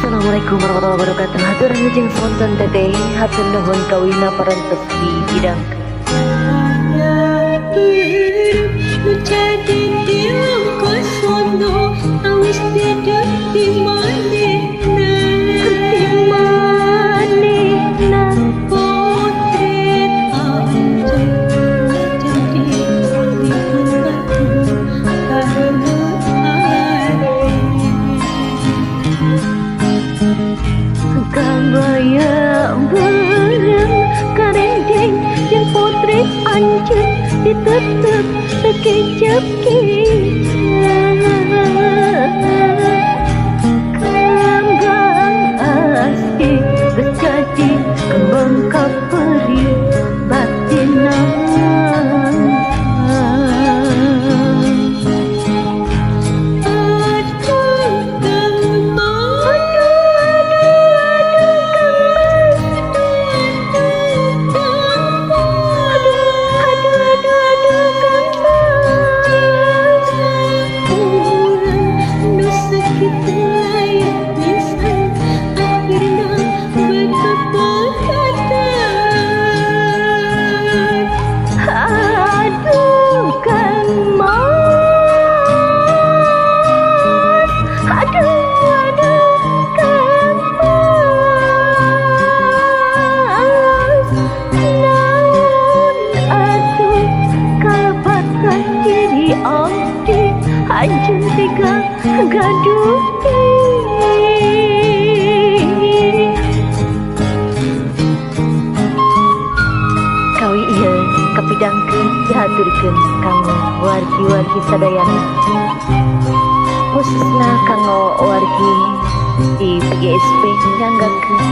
Assalamualaikum warahmatullahi wabarakatuh. Hatur ngejeng sonton teteh, hatur nuhun kawina parantos di bidang. Jadi dia kosono, awis dia di mana potret aja jadi Kabaya beureuum Karinding jeung potret anjeun ditutup sekejap kembang asih geus jadi kembang kaperi batina. Anjing tiga gaduh kawi iya kapidangkeun dihaturkeun kanggo wargi-wargi sadayana, khususna kanggo wargi di PGSP nyanggakeun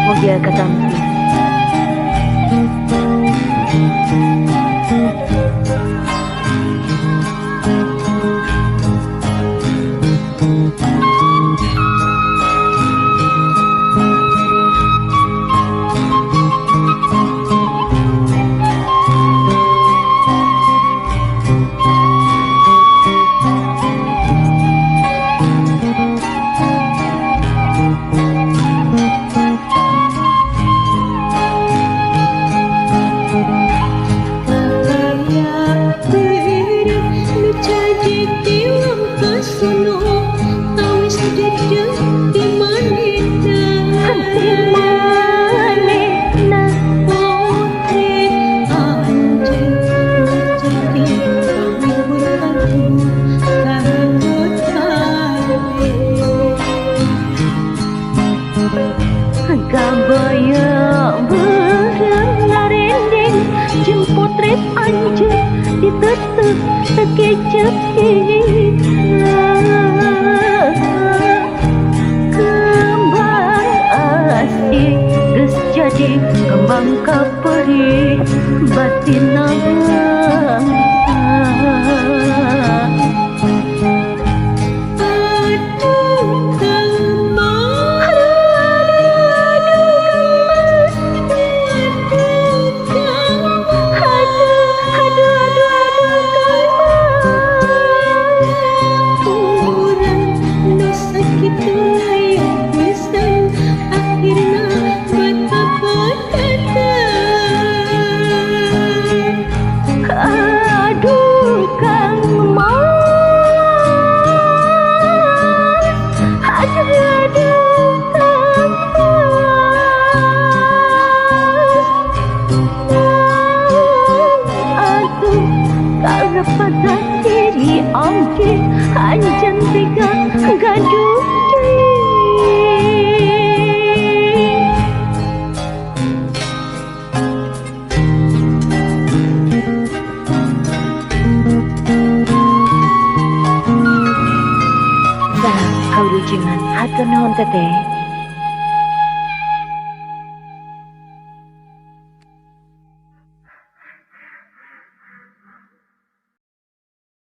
mugia katampi. Kabaya beureuum Karinding jeung potret anjeun ditutup sekejap kembang asih geus jadi kembang kaperi batina. Pada diri ongki anjen tiga gaduh salam haurujengan hatur nuhun teteh.